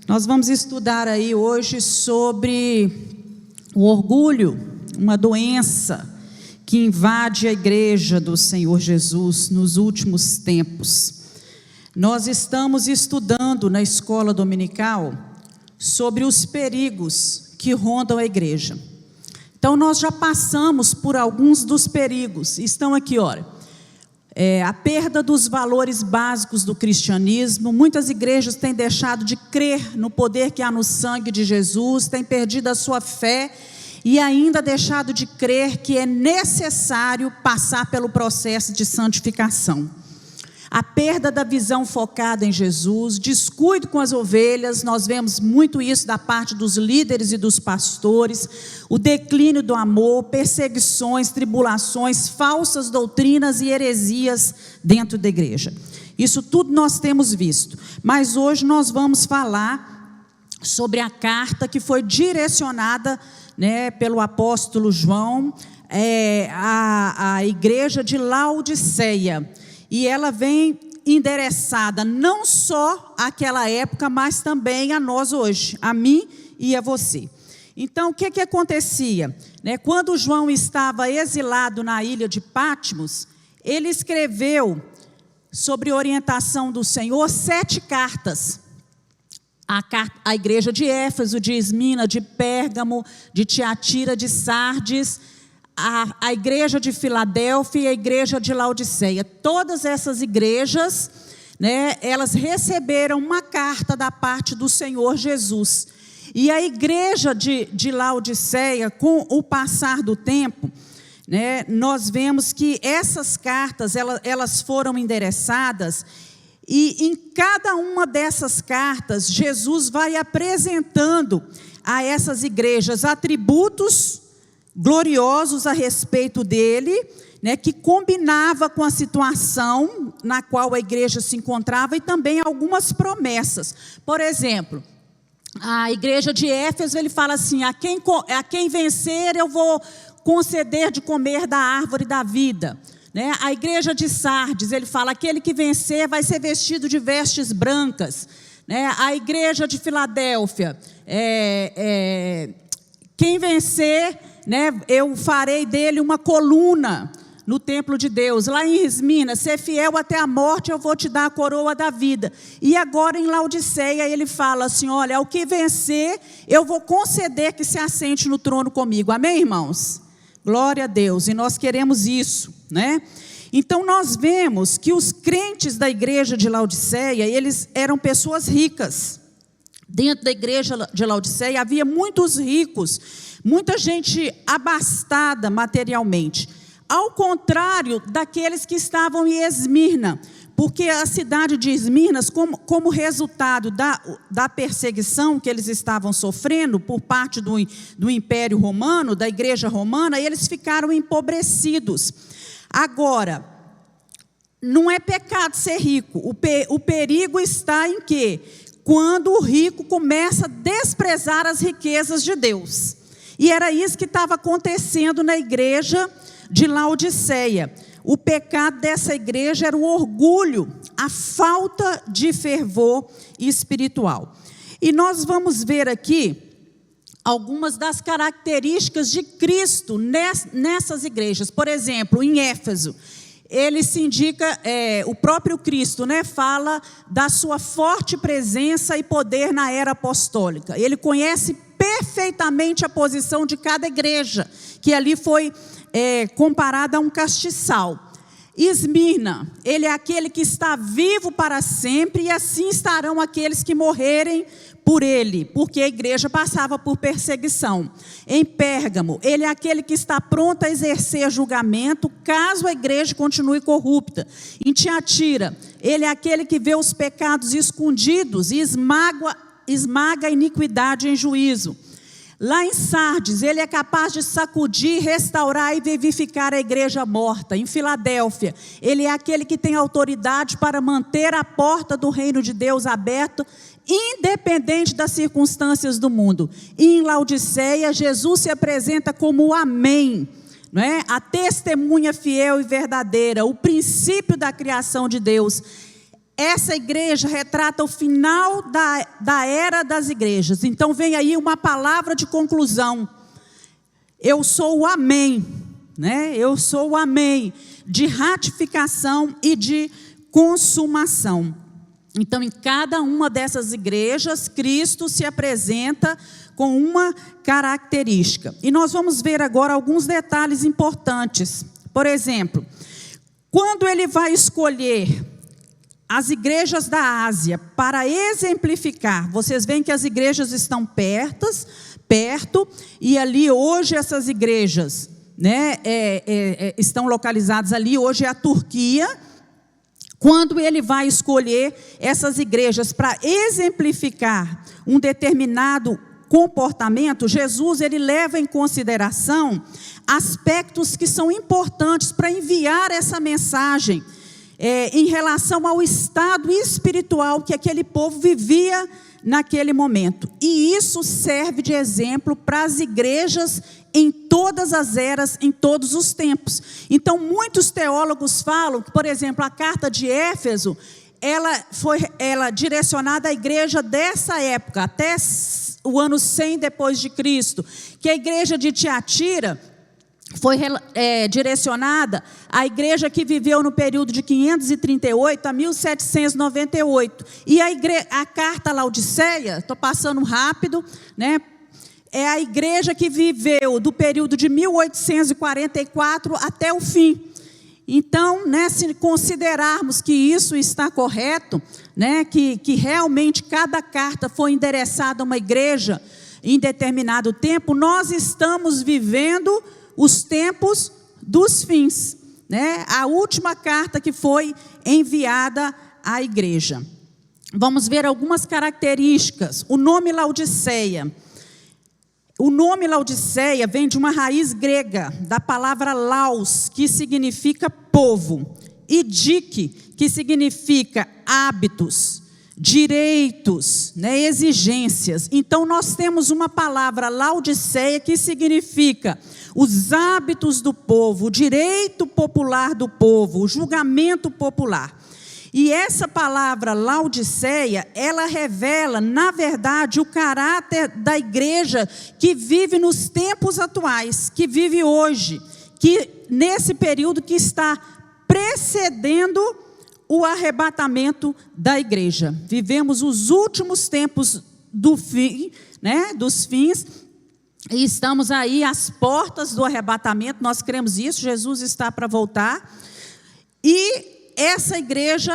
Nós vamos estudar aí hoje sobre o orgulho, uma doença que invade a igreja do Senhor Jesus nos últimos tempos. Nós estamos estudando na escola dominical sobre os perigos que rondam a igreja. Então nós já passamos por alguns dos perigos, estão aqui, olha. A perda dos valores básicos do cristianismo. Muitas igrejas têm deixado de crer no poder que há no sangue de Jesus, têm perdido a sua fé e ainda deixado de crer que é necessário passar pelo processo de santificação. A perda da visão focada em Jesus, descuido com as ovelhas, nós vemos muito isso da parte dos líderes e dos pastores, o declínio do amor, perseguições, tribulações, falsas doutrinas e heresias dentro da igreja. Isso tudo nós temos visto, mas hoje nós vamos falar sobre a carta que foi direcionada, pelo apóstolo João, à igreja de Laodiceia. E ela vem endereçada não só àquela época, mas também a nós hoje, a mim e a você. Então, o que acontecia? Quando João estava exilado na ilha de Patmos, ele escreveu, sob orientação do Senhor, 7 cartas. A igreja de Éfeso, de Esmina, de Pérgamo, de Tiatira, de Sardes, a igreja de Filadélfia e a igreja de Laodiceia. Todas essas igrejas, elas receberam uma carta da parte do Senhor Jesus. E a igreja de Laodiceia, com o passar do tempo, nós vemos que essas cartas, elas foram endereçadas, e em cada uma dessas cartas, Jesus vai apresentando a essas igrejas atributos gloriosos a respeito dele, que combinava com a situação na qual a igreja se encontrava, e também algumas promessas. Por exemplo, a igreja de Éfeso, ele fala assim: a quem vencer eu vou conceder de comer da árvore da vida. A igreja de Sardes, ele fala: aquele que vencer vai ser vestido de vestes brancas. A igreja de Filadélfia, quem vencer, eu farei dele uma coluna no templo de Deus. Lá em Esmina, ser fiel até a morte, eu vou te dar a coroa da vida. E agora em Laodiceia ele fala assim: olha, ao que vencer, eu vou conceder que se assente no trono comigo. Amém, irmãos? Glória a Deus, e nós queremos isso, Então nós vemos que os crentes da igreja de Laodiceia, eles eram pessoas ricas. Dentro da igreja de Laodiceia havia muitos ricos, muita gente abastada materialmente, ao contrário daqueles que estavam em Esmirna, porque a cidade de Esmirna, como resultado da perseguição que eles estavam sofrendo por parte do Império Romano, da igreja romana, eles ficaram empobrecidos. Agora, não é pecado ser rico, o perigo está em quê? Quando o rico começa a desprezar as riquezas de Deus. E era isso que estava acontecendo na igreja de Laodiceia. O pecado dessa igreja era o orgulho, a falta de fervor espiritual. E nós vamos ver aqui algumas das características de Cristo nessas igrejas. Por exemplo, em Éfeso, ele se indica, o próprio Cristo, fala da sua forte presença e poder na era apostólica. Ele conhece perfeitamente a posição de cada igreja, que ali foi comparada a um castiçal. Esmirna, ele é aquele que está vivo para sempre, e assim estarão aqueles que morrerem por ele, porque a igreja passava por perseguição. Em Pérgamo, ele é aquele que está pronto a exercer julgamento, caso a igreja continue corrupta. Em Tiatira, ele é aquele que vê os pecados escondidos e esmaga a iniquidade em juízo. Lá em Sardes, ele é capaz de sacudir, restaurar e vivificar a igreja morta. Em Filadélfia, ele é aquele que tem autoridade para manter a porta do reino de Deus aberta, independente das circunstâncias do mundo. E em Laodiceia, Jesus se apresenta como o Amém, a testemunha fiel e verdadeira, o princípio da criação de Deus. essa igreja retrata o final da era das igrejas. Então vem aí uma palavra de conclusão. Eu sou o amém, né? Eu sou o amém de ratificação e de consumação. Então, em cada uma dessas igrejas, Cristo se apresenta com uma característica. E nós vamos ver agora alguns detalhes importantes. Por exemplo, quando ele vai escolher as igrejas da Ásia para exemplificar, vocês veem que as igrejas estão perto, e ali hoje essas igrejas, né, estão localizadas ali, hoje é a Turquia. Quando ele vai escolher essas igrejas para exemplificar um determinado comportamento, Jesus ele leva em consideração aspectos que são importantes para enviar essa mensagem em relação ao estado espiritual que aquele povo vivia naquele momento. E isso serve de exemplo para as igrejas em todas as eras, em todos os tempos. Então, muitos teólogos falam que, por exemplo, a carta de Éfeso, ela direcionada à igreja dessa época, até o ano 100 depois de Cristo, que a igreja de Tiatira foi direcionada à igreja que viveu no período de 538 a 1798. E a carta Laodiceia, estou passando rápido, né? É a igreja que viveu do período de 1844 até o fim. Então, né, se considerarmos que isso está correto, né, que realmente cada carta foi endereçada a uma igreja em determinado tempo, nós estamos vivendo os tempos dos fins, né? A última carta que foi enviada à igreja. Vamos ver algumas características. O nome Laodiceia. O nome Laodiceia vem de uma raiz grega, da palavra laos, que significa povo, e dike, que significa hábitos, direitos, né, exigências. Então nós temos uma palavra Laodiceia que significa os hábitos do povo, o direito popular do povo, o julgamento popular. E essa palavra Laodiceia, ela revela, na verdade, o caráter da igreja que vive nos tempos atuais, que vive hoje, que nesse período que está precedendo o arrebatamento da igreja. Vivemos os últimos tempos do fim, né, dos fins, e estamos aí às portas do arrebatamento. Nós cremos isso, Jesus está para voltar. E essa igreja,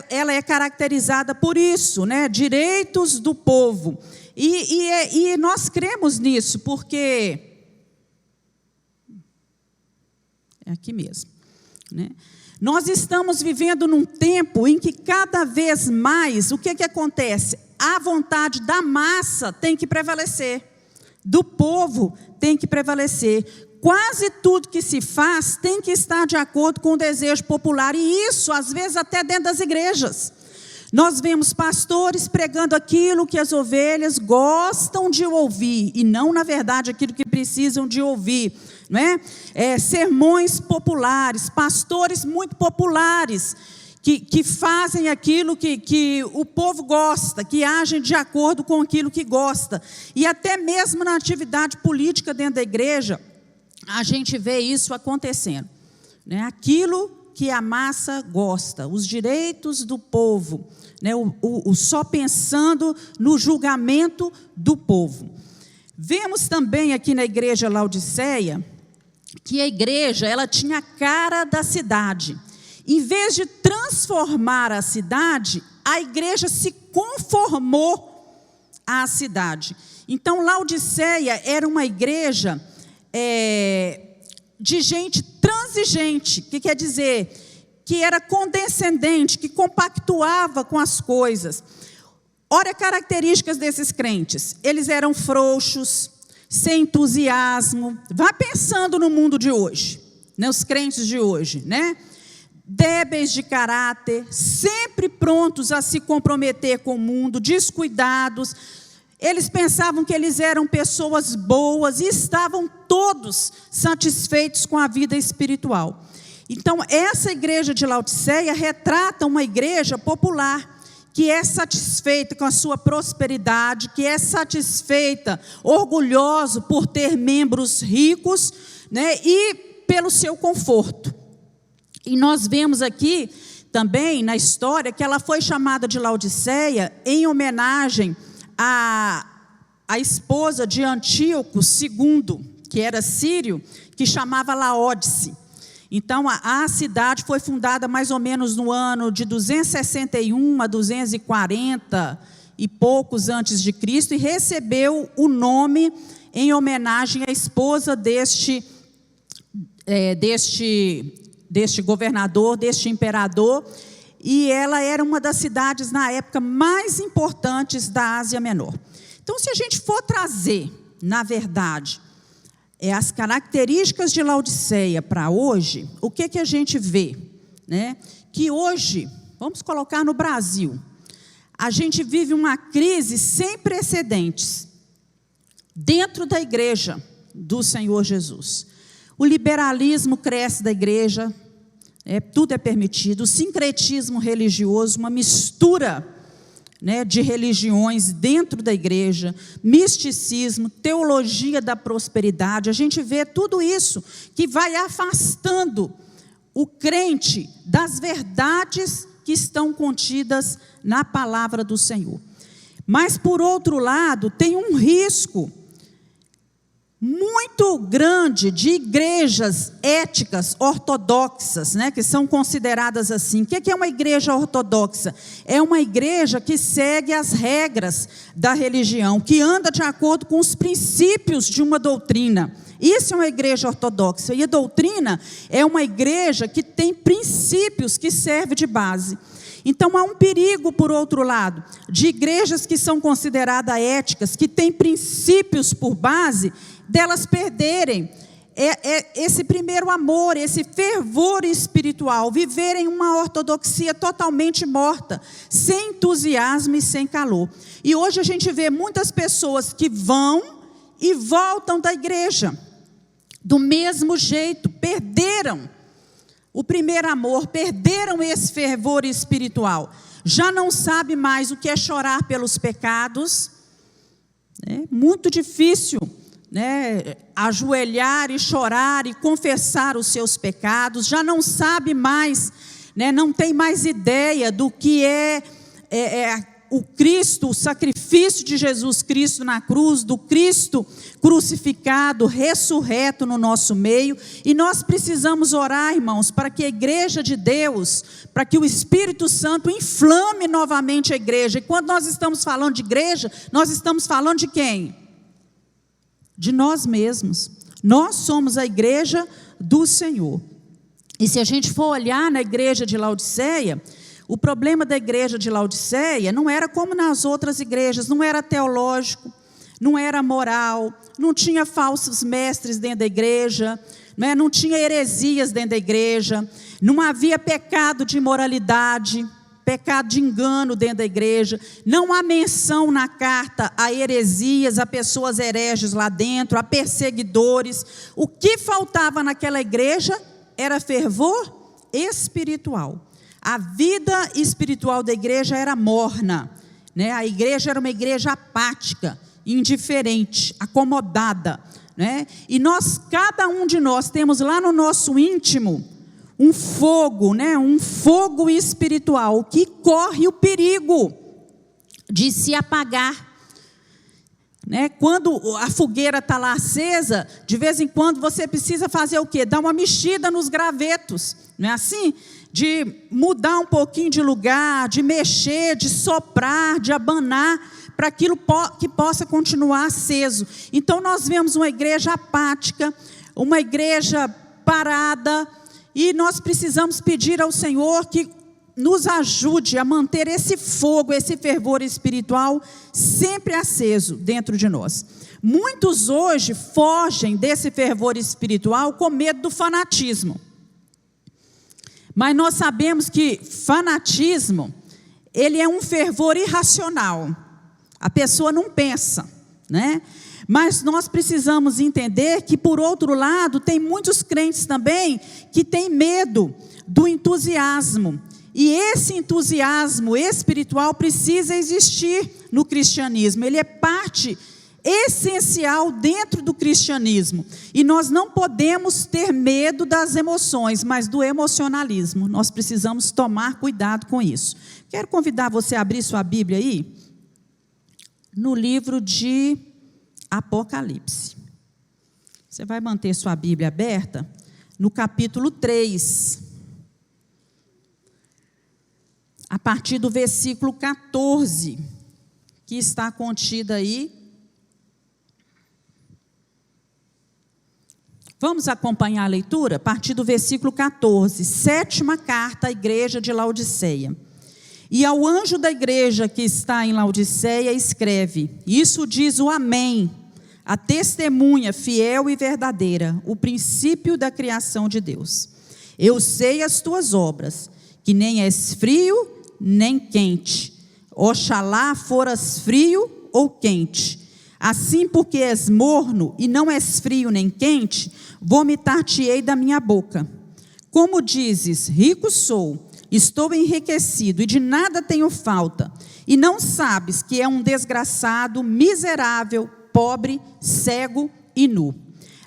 ela é caracterizada por isso, né? Direitos do povo. E nós cremos nisso, porque é aqui mesmo, né? Nós estamos vivendo num tempo em que cada vez mais, o que acontece? A vontade da massa tem que prevalecer, do povo tem que prevalecer. Quase tudo que se faz tem que estar de acordo com o desejo popular, e isso, às vezes, até dentro das igrejas. Nós vemos pastores pregando aquilo que as ovelhas gostam de ouvir, e não, na verdade, aquilo que precisam de ouvir, não é? Sermões populares, pastores muito populares, que fazem aquilo que o povo gosta, que agem de acordo com aquilo que gosta. E até mesmo na atividade política dentro da igreja, a gente vê isso acontecendo, né? Aquilo que a massa gosta, os direitos do povo, né? Só pensando no julgamento do povo. Vemos também aqui na igreja Laodiceia, que a igreja, ela tinha a cara da cidade. Em vez de transformar a cidade, a igreja se conformou à cidade. Então, Laodiceia era uma igreja de gente transigente, que quer dizer que era condescendente, que compactuava com as coisas. Olha características desses crentes: eles eram frouxos, sem entusiasmo. Vá pensando no mundo de hoje, né? Os crentes de hoje, né? Débeis de caráter, sempre prontos a se comprometer com o mundo, descuidados. Eles pensavam que eles eram pessoas boas e estavam todos satisfeitos com a vida espiritual. Então, essa igreja de Laodiceia retrata uma igreja popular, que é satisfeita com a sua prosperidade, que é satisfeita, orgulhoso por ter membros ricos, né, e pelo seu conforto. E nós vemos aqui também na história que ela foi chamada de Laodiceia em homenagem à esposa de Antíoco II, que era sírio, que chamava Laodice. Então, a cidade foi fundada mais ou menos no ano de 261 a 240 e poucos antes de Cristo, e recebeu o nome em homenagem à esposa deste governador, deste imperador, e ela era uma das cidades, na época, mais importantes da Ásia Menor. Então, se a gente for trazer, na verdade, as características de Laodiceia para hoje, o que a gente vê? Né? Que hoje, vamos colocar no Brasil, a gente vive uma crise sem precedentes dentro da igreja do Senhor Jesus. O liberalismo cresce da igreja, tudo é permitido, o sincretismo religioso, uma mistura, né, de religiões dentro da igreja, misticismo, teologia da prosperidade. A gente vê tudo isso que vai afastando o crente das verdades que estão contidas na palavra do Senhor. Mas, por outro lado, tem um risco muito grande de igrejas éticas ortodoxas, né, que são consideradas assim. O que é uma igreja ortodoxa? É uma igreja que segue as regras da religião, que anda de acordo com os princípios de uma doutrina. Isso é uma igreja ortodoxa. E a doutrina é uma igreja que tem princípios que servem de base. Então, há um perigo, por outro lado, de igrejas que são consideradas éticas, que têm princípios por base, delas perderem esse primeiro amor, esse fervor espiritual, viverem uma ortodoxia totalmente morta, sem entusiasmo e sem calor. E hoje a gente vê muitas pessoas que vão e voltam da igreja, do mesmo jeito, perderam o primeiro amor, perderam esse fervor espiritual, já não sabe mais o que é chorar pelos pecados, é muito difícil, né, ajoelhar e chorar e confessar os seus pecados, já não sabe mais, né, não tem mais ideia do que é o Cristo, o sacrifício de Jesus Cristo na cruz, do Cristo crucificado, ressurreto no nosso meio. E nós precisamos orar, irmãos, para que a igreja de Deus, para que o Espírito Santo inflame novamente a igreja. E quando nós estamos falando de igreja, nós estamos falando de quem? De nós mesmos. Nós somos a igreja do Senhor. E se a gente for olhar na igreja de Laodiceia, o problema da igreja de Laodiceia não era como nas outras igrejas, não era teológico, não era moral, não tinha falsos mestres dentro da igreja, né? Não tinha heresias dentro da igreja, não havia pecado de imoralidade, pecado de engano dentro da igreja, não há menção na carta a heresias, a pessoas hereges lá dentro, a perseguidores. O que faltava naquela igreja era fervor espiritual. A vida espiritual da igreja era morna, né? A igreja era uma igreja apática, indiferente, acomodada, né? E cada um de nós temos lá no nosso íntimo um fogo, né? Um fogo espiritual que corre o perigo de se apagar, né? Quando a fogueira está lá acesa, de vez em quando você precisa fazer o quê? Dar uma mexida nos gravetos, não é assim? De mudar um pouquinho de lugar, de mexer, de soprar, de abanar, para aquilo que possa continuar aceso. Então nós vemos uma igreja apática, uma igreja parada, e nós precisamos pedir ao Senhor que nos ajude a manter esse fogo, esse fervor espiritual sempre aceso dentro de nós. Muitos hoje fogem desse fervor espiritual com medo do fanatismo. Mas nós sabemos que fanatismo, ele é um fervor irracional. A pessoa não pensa, né? Mas nós precisamos entender que, por outro lado, tem muitos crentes também que têm medo do entusiasmo. E esse entusiasmo espiritual precisa existir no cristianismo. Ele é parte essencial dentro do cristianismo. E nós não podemos ter medo das emoções, mas do emocionalismo. Nós precisamos tomar cuidado com isso. Quero convidar você a abrir sua Bíblia aí, no livro de Apocalipse. Você vai manter sua Bíblia aberta no capítulo 3, a partir do versículo 14, que está contido aí. Vamos acompanhar a leitura? A partir do versículo 14, 7ª carta à igreja de Laodiceia. E ao anjo da igreja que está em Laodiceia escreve: isso diz o Amém, a testemunha fiel e verdadeira, o princípio da criação de Deus. Eu sei as tuas obras, que nem és frio nem quente. Oxalá foras frio ou quente. Assim, porque és morno e não és frio nem quente, vomitar-te-ei da minha boca. Como dizes, rico sou, estou enriquecido e de nada tenho falta, e não sabes que é um desgraçado, miserável, pobre, cego e nu.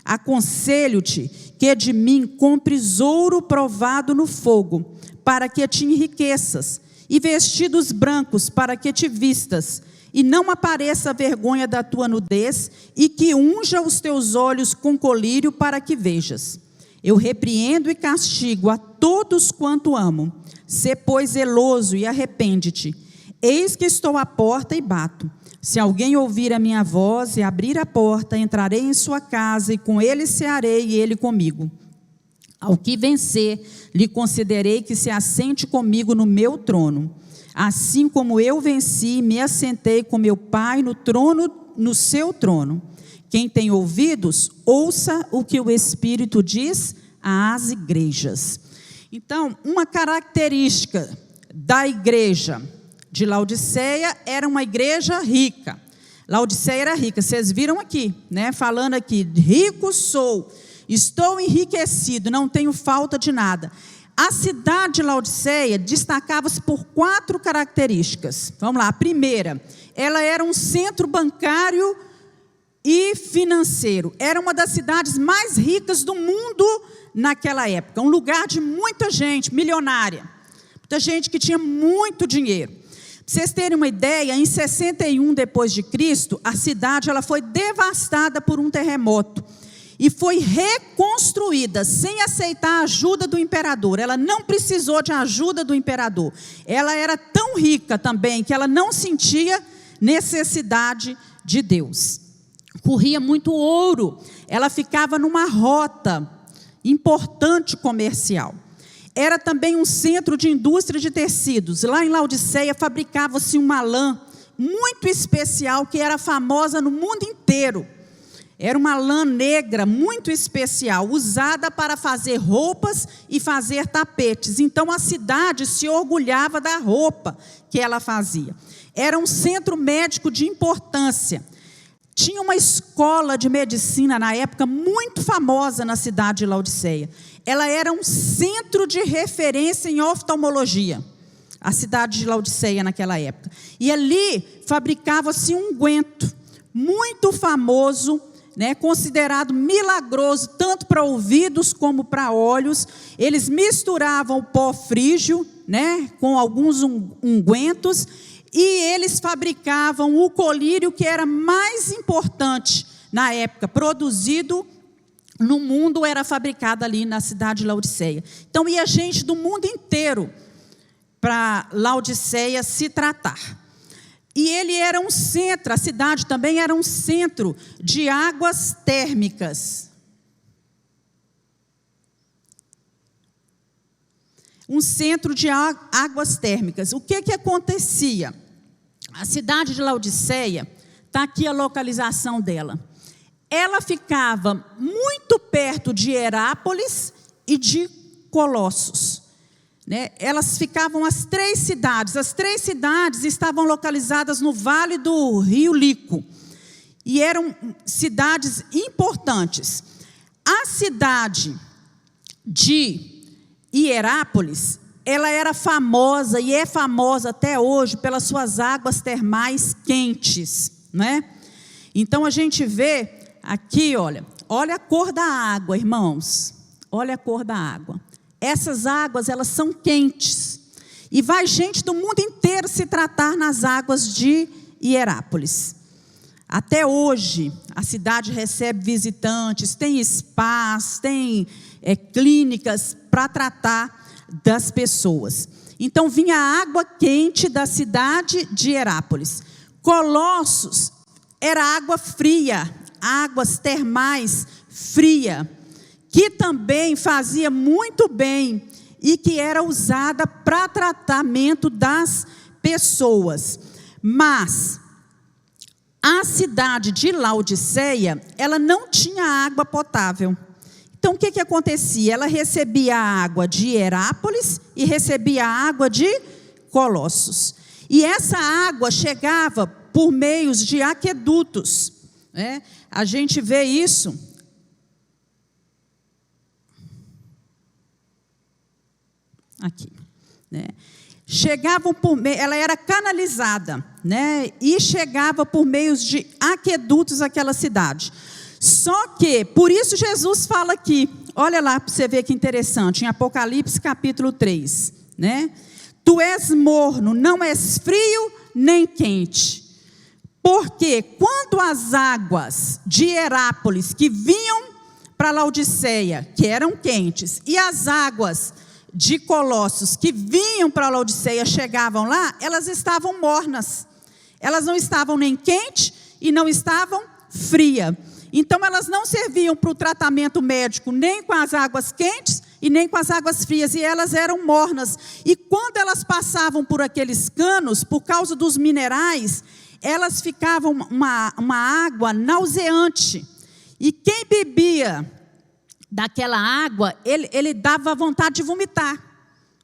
Aconselho-te que de mim compres ouro provado no fogo, para que te enriqueças, e vestidos brancos para que te vistas, e não apareça a vergonha da tua nudez, e que unja os teus olhos com colírio para que vejas. Eu repreendo e castigo a todos quanto amo. Sê, pois, zeloso e arrepende-te. Eis que estou à porta e bato. Se alguém ouvir a minha voz e abrir a porta, entrarei em sua casa, e com ele cearei e ele comigo. Ao que vencer, lhe concederei que se assente comigo no meu trono. Assim como eu venci, me assentei com meu Pai no seu trono. Quem tem ouvidos, ouça o que o Espírito diz às igrejas. Então, uma característica da igreja de Laodiceia era uma igreja rica. Laodiceia era rica, vocês viram aqui, né? Falando aqui, rico sou, estou enriquecido, não tenho falta de nada. A cidade de Laodiceia destacava-se por 4 características. Vamos lá, a primeira, ela era um centro bancário e financeiro. Era uma das cidades mais ricas do mundo naquela época. Um lugar de muita gente milionária. Muita gente que tinha muito dinheiro. Para vocês terem uma ideia, em 61 depois de Cristo, a cidade ela foi devastada por um terremoto. E foi reconstruída sem aceitar a ajuda do imperador. Ela não precisou de ajuda do imperador. Ela era tão rica também que ela não sentia necessidade de Deus. Corria muito ouro. Ela ficava numa rota importante comercial. Era também um centro de indústria de tecidos. Lá em Laodiceia fabricava-se uma lã muito especial que era famosa no mundo inteiro. Era uma lã negra muito especial, usada para fazer roupas e fazer tapetes. Então a cidade se orgulhava da roupa que ela fazia. Era um centro médico de importância. Tinha uma escola de medicina na época muito famosa na cidade de Laodiceia. Ela era um centro de referência em oftalmologia, a cidade de Laodiceia naquela época. E ali fabricava-se um unguento muito famoso, né, considerado milagroso tanto para ouvidos como para olhos. Eles misturavam o pó frígio, né, com alguns ungüentos, e eles fabricavam o colírio que era mais importante na época, produzido no mundo, era fabricado ali na cidade de Laodiceia. Então ia gente do mundo inteiro para Laodiceia se tratar. E ele era um centro, a cidade também era um centro de águas térmicas. Um centro de águas térmicas. O que acontecia? A cidade de Laodiceia, está aqui a localização dela. Ela ficava muito perto de Herápolis e de Colossos. Né? Elas ficavam as 3 cidades. As 3 cidades estavam localizadas no vale do rio Lico. e eram cidades importantes. A cidade de Hierápolis, ela era famosa e é famosa até hoje pelas suas águas termais quentes, né? Então a gente vê aqui, olha a cor da água, irmãos. Olha a cor da água. Essas águas, elas são quentes. E vai gente do mundo inteiro se tratar nas águas de Hierápolis. Até hoje, a cidade recebe visitantes, tem spas, tem clínicas para tratar das pessoas. Então vinha a água quente da cidade de Hierápolis. Colossos era água fria, águas termais fria, que também fazia muito bem e que era usada para tratamento das pessoas. Mas a cidade de Laodiceia, ela não tinha água potável. Então, o que acontecia? Ela recebia a água de Hierápolis e recebia a água de Colossos. E essa água chegava por meios de aquedutos, né? A gente vê isso. Aqui, né? Chegavam ela era canalizada, né? E chegava por meios de aquedutos àquela cidade. Só que, por isso Jesus fala aqui, olha lá para você ver que interessante, em Apocalipse capítulo 3, né? Tu és morno, não és frio nem quente. Porque quando as águas de Hierápolis que vinham para Laodiceia, que eram quentes, e as águas de Colossos que vinham para Laodiceia chegavam lá, elas estavam mornas. Elas não estavam nem quentes e não estavam frias. Então elas não serviam para o tratamento médico nem com as águas quentes e nem com as águas frias, e elas eram mornas. E quando elas passavam por aqueles canos, por causa dos minerais, elas ficavam uma água nauseante. E quem bebia daquela água, ele dava vontade de vomitar.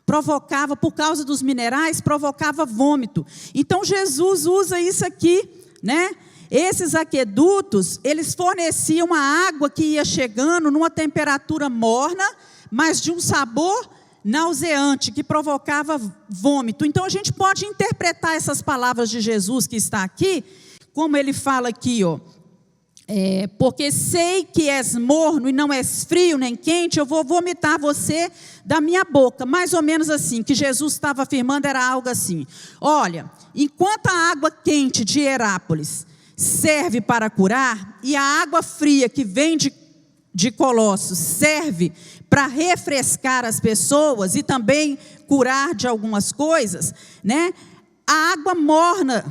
Provocava, por causa dos minerais, provocava vômito. Então Jesus usa isso aqui, né? Esses aquedutos, eles forneciam a água que ia chegando numa temperatura morna, mas de um sabor nauseante, que provocava vômito. Então a gente pode interpretar essas palavras de Jesus que está aqui, como ele fala aqui, ó. Porque sei que és morno e não és frio nem quente, eu vou vomitar você da minha boca. Mais ou menos assim, que Jesus estava afirmando era algo assim. Olha, enquanto a água quente de Hierápolis serve para curar, e a água fria que vem de Colossos serve para refrescar as pessoas e também curar de algumas coisas, né? A água morna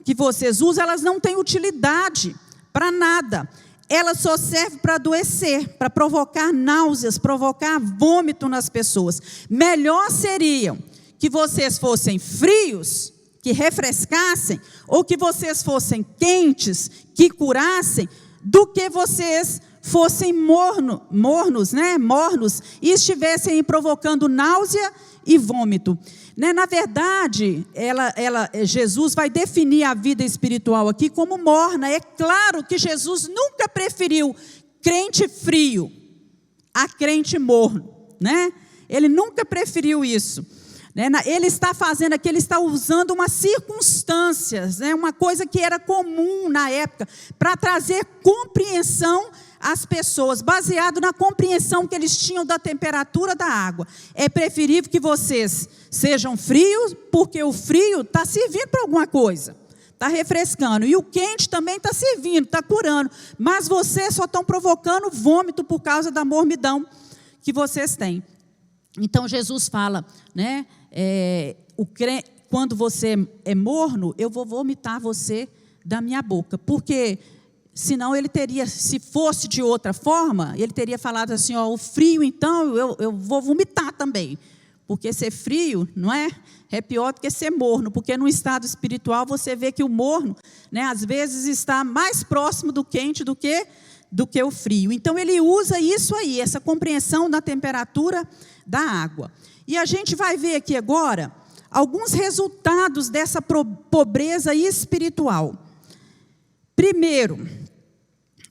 que vocês usam, elas não têm utilidade para nada. Ela só serve para adoecer, para provocar náuseas, provocar vômito nas pessoas. Melhor seria que vocês fossem frios, que refrescassem, ou que vocês fossem quentes, que curassem, do que vocês fossem mornos, né? Mornos, e estivessem provocando náusea e vômito. Né? Na verdade, Jesus vai definir a vida espiritual aqui como morna. É claro que Jesus nunca preferiu crente frio a crente morno, né? Ele nunca preferiu isso. Ele está fazendo aqui, ele está usando umas circunstâncias, né? Uma coisa que era comum na época, para trazer compreensão às pessoas, baseado na compreensão que eles tinham da temperatura da água. É preferível que vocês sejam frios, porque o frio está servindo para alguma coisa, está refrescando, e o quente também está servindo, está curando, mas vocês só estão provocando vômito por causa da mornidão que vocês têm. Então Jesus fala, né? Quando você é morno, eu vou vomitar você da minha boca, porque senão ele teria, se fosse de outra forma, ele teria falado assim, ó, o frio então eu vou vomitar também, porque ser frio, não é? É pior do que ser morno, porque no estado espiritual você vê que o morno, né, às vezes está mais próximo do quente do que o frio. Então ele usa isso aí, essa compreensão da temperatura da água. E a gente vai ver aqui agora alguns resultados dessa pobreza espiritual. Primeiro,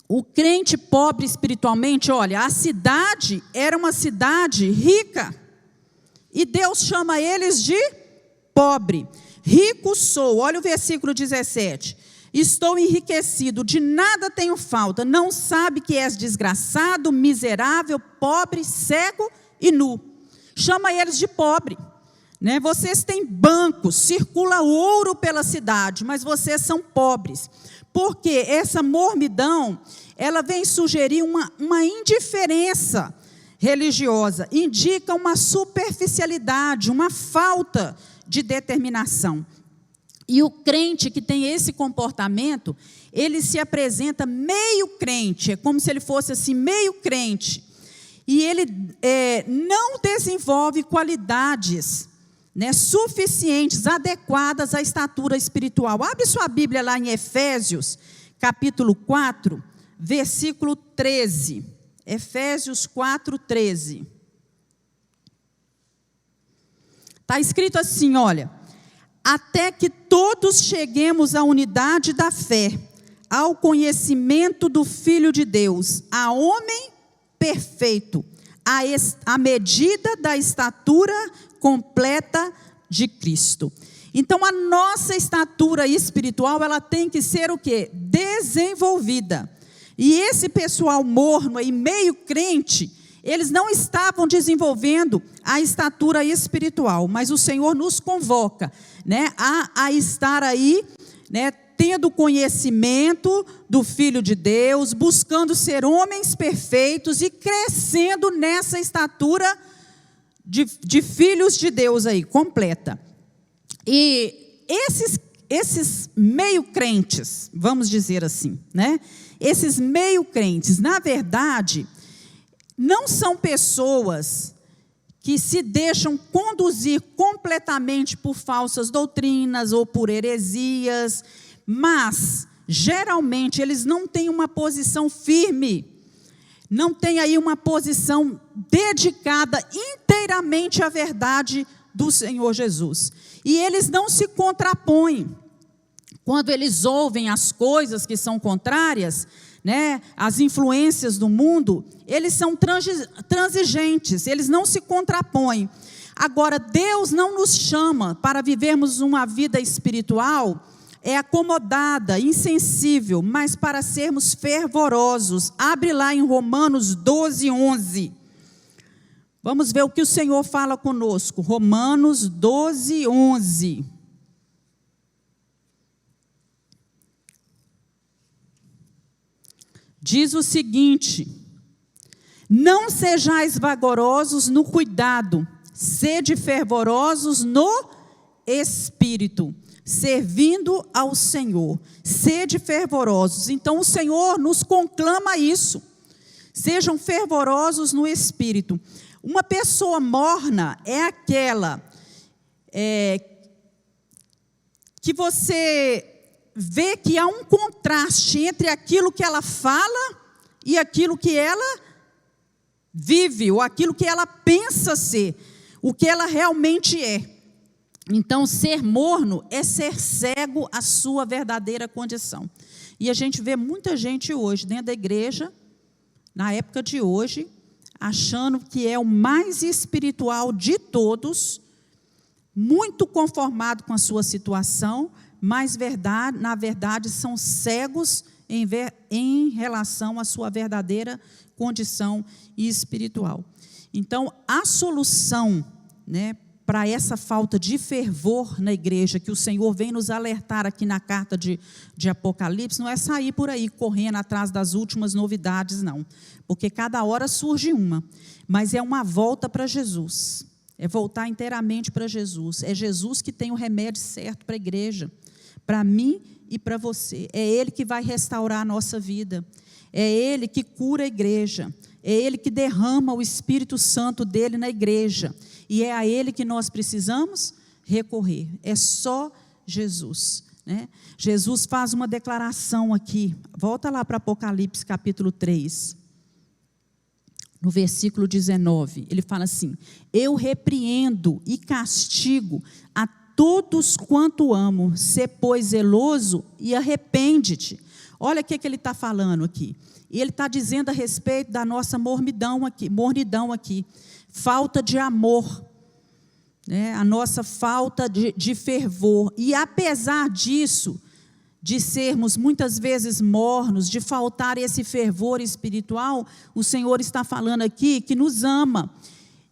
o crente pobre espiritualmente, olha, a cidade era uma cidade rica, e Deus chama eles de pobre. Rico sou, olha o versículo 17. Estou enriquecido, de nada tenho falta, não sabe que és desgraçado, miserável, pobre, cego e nu. Chama eles de pobre, né? Vocês têm bancos, circula ouro pela cidade, mas vocês são pobres. Porque essa mornidão, ela vem sugerir uma indiferença religiosa, indica uma superficialidade, uma falta de determinação. E o crente que tem esse comportamento, ele se apresenta meio crente, é como se ele fosse assim, meio crente. E ele não desenvolve qualidades, né, suficientes, adequadas à estatura espiritual. Abre sua Bíblia lá em Efésios, capítulo 4, versículo 13. Efésios 4, 13. Está escrito assim, olha: até que todos cheguemos à unidade da fé, ao conhecimento do Filho de Deus, a homem perfeito, à medida da estatura completa de Cristo. Então, a nossa estatura espiritual, ela tem que ser o quê? Desenvolvida. E esse pessoal morno e meio crente, eles não estavam desenvolvendo a estatura espiritual, mas o Senhor nos convoca, né, a estar aí, né, tendo conhecimento do Filho de Deus, buscando ser homens perfeitos e crescendo nessa estatura de filhos de Deus aí, completa. E esses meio crentes, vamos dizer assim, né, esses meio crentes, na verdade, não são pessoas que se deixam conduzir completamente por falsas doutrinas ou por heresias, mas, geralmente, eles não têm uma posição firme, não têm aí uma posição dedicada inteiramente à verdade do Senhor Jesus. E eles não se contrapõem. Quando eles ouvem as coisas que são contrárias, né, as influências do mundo, eles são transigentes, eles não se contrapõem. Agora, Deus não nos chama para vivermos uma vida espiritual acomodada, insensível, mas para sermos fervorosos. Abre lá em Romanos 12, 11. Vamos ver o que o Senhor fala conosco. Romanos 12, 11. Diz o seguinte: não sejais vagarosos no cuidado, sede fervorosos no espírito, servindo ao Senhor. Sede fervorosos. Então o Senhor nos conclama a isso. Sejam fervorosos no espírito. Uma pessoa morna é aquela que você vê que há um contraste entre aquilo que ela fala e aquilo que ela vive, ou aquilo que ela pensa ser, o que ela realmente é. Então, ser morno é ser cego à sua verdadeira condição. E a gente vê muita gente hoje, dentro da igreja, na época de hoje, achando que é o mais espiritual de todos, muito conformado com a sua situação, mas na verdade são cegos em relação à sua verdadeira condição espiritual. Então, a solução, né, para essa falta de fervor na igreja, que o Senhor vem nos alertar aqui na carta de Apocalipse, não é sair por aí correndo atrás das últimas novidades, não. Porque cada hora surge uma, mas é uma volta para Jesus. É voltar inteiramente para Jesus. É Jesus que tem o remédio certo para a igreja, para mim e para você. É Ele que vai restaurar a nossa vida. É Ele que cura a igreja. É Ele que derrama o Espírito Santo dele na igreja. E é a Ele que nós precisamos recorrer. É só Jesus, né? Jesus faz uma declaração aqui. Volta lá para Apocalipse capítulo 3. No versículo 19. Ele fala assim: eu repreendo e castigo a todos quanto amo, sê pois zeloso e arrepende-te. Olha o que ele está falando aqui. E ele está dizendo a respeito da nossa mornidão aqui, falta de amor, né? A nossa falta de fervor. E apesar disso, de sermos muitas vezes mornos, de faltar esse fervor espiritual, o Senhor está falando aqui que nos ama.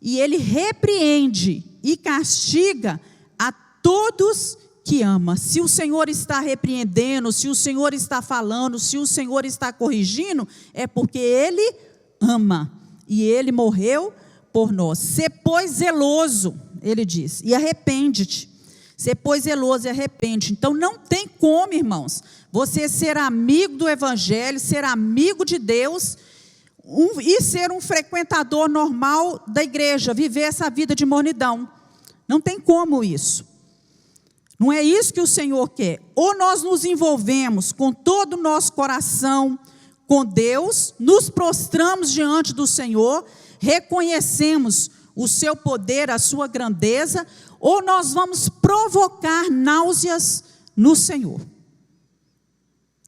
E Ele repreende e castiga a todos que ama. Se o Senhor está repreendendo, se o Senhor está falando, se o Senhor está corrigindo, é porque Ele ama. E Ele morreu por nós. Sê, pois, zeloso, Ele diz, e arrepende-te. Sê, pois, zeloso e arrepende. Então, não tem como, irmãos, você ser amigo do Evangelho, ser amigo de Deus, e ser um frequentador normal da igreja, viver essa vida de mornidão. Não tem como isso. Não é isso que o Senhor quer. Ou nós nos envolvemos com todo o nosso coração com Deus, nos prostramos diante do Senhor, reconhecemos o seu poder, a sua grandeza, ou nós vamos provocar náuseas no Senhor.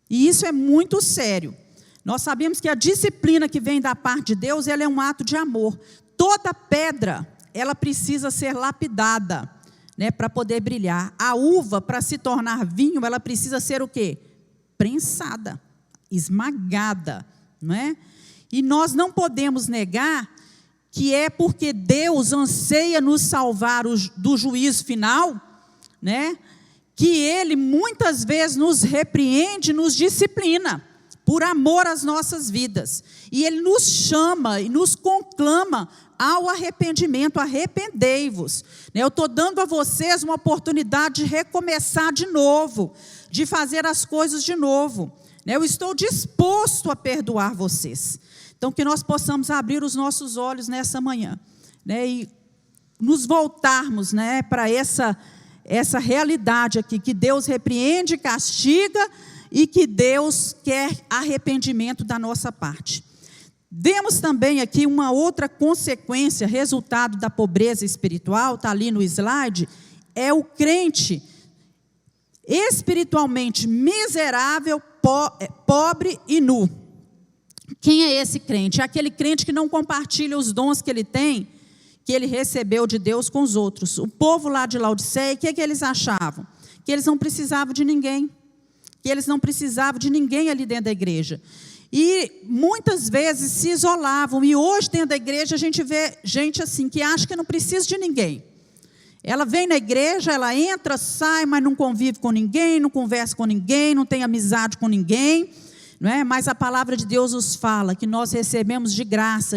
E isso é muito sério. Nós sabemos que a disciplina que vem da parte de Deus, ela é um ato de amor. Toda pedra, ela precisa ser lapidada, né, para poder brilhar. A uva, para se tornar vinho, ela precisa ser o quê? Prensada, esmagada, não é? E nós não podemos negar que é porque Deus anseia nos salvar do juízo final, né, que Ele muitas vezes nos repreende, nos disciplina, por amor às nossas vidas. E Ele nos chama e nos conclama ao arrependimento. Arrependei-vos. Eu estou dando a vocês uma oportunidade de recomeçar de novo, de fazer as coisas de novo. Eu estou disposto a perdoar vocês. Então, que nós possamos abrir os nossos olhos nessa manhã, né, e nos voltarmos, né, para essa realidade aqui, que Deus repreende, castiga, e que Deus quer arrependimento da nossa parte. Vemos também aqui uma outra consequência, resultado da pobreza espiritual, está ali no slide, é o crente espiritualmente miserável, pobre e nu. Quem é esse crente? É aquele crente que não compartilha os dons que ele tem, que ele recebeu de Deus com os outros. O povo lá de Laodiceia, o que eles achavam? Que eles não precisavam de ninguém. Que eles não precisavam de ninguém ali dentro da igreja. E muitas vezes se isolavam. E hoje dentro da igreja a gente vê gente assim, que acha que não precisa de ninguém. Ela vem na igreja, ela entra, sai, mas não convive com ninguém, não conversa com ninguém, não tem amizade com ninguém. Não é? Mas a palavra de Deus nos fala que nós recebemos de graça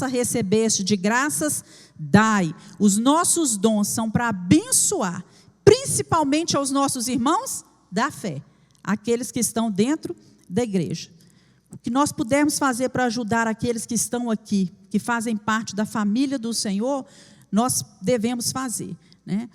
recebeste, de graças dai. Os nossos dons são para abençoar, principalmente aos nossos irmãos da fé, aqueles que estão dentro da igreja. O que nós pudermos fazer para ajudar aqueles que estão aqui, que fazem parte da família do Senhor, nós devemos fazer, né?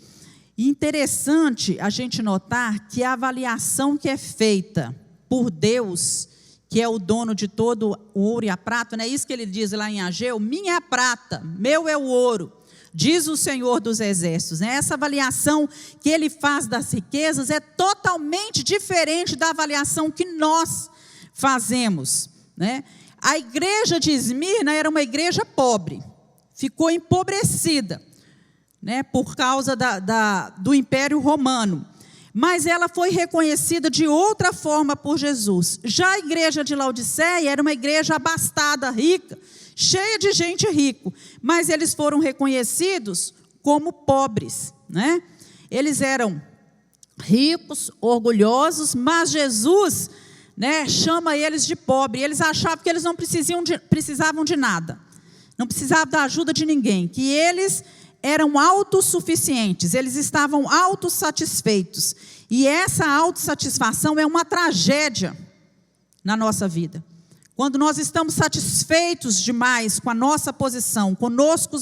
E interessante a gente notar que a avaliação que é feita por Deus, que é o dono de todo o ouro e a prata, não é isso que ele diz lá em Ageu? Minha é a prata, meu é o ouro, diz o Senhor dos Exércitos, né? Essa avaliação que ele faz das riquezas é totalmente diferente da avaliação que nós fazemos, né? A igreja de Esmirna era uma igreja pobre, ficou empobrecida, né, por causa do Império Romano, mas ela foi reconhecida de outra forma por Jesus. Já a igreja de Laodiceia era uma igreja abastada, rica, cheia de gente rica, mas eles foram reconhecidos como pobres, né? Eles eram ricos, orgulhosos, mas Jesus, né, chama eles de pobre. Eles achavam que eles não precisavam de nada, não precisavam da ajuda de ninguém, que eles eram autossuficientes, eles estavam autossatisfeitos. E essa autossatisfação é uma tragédia na nossa vida. Quando nós estamos satisfeitos demais com a nossa posição, conosco,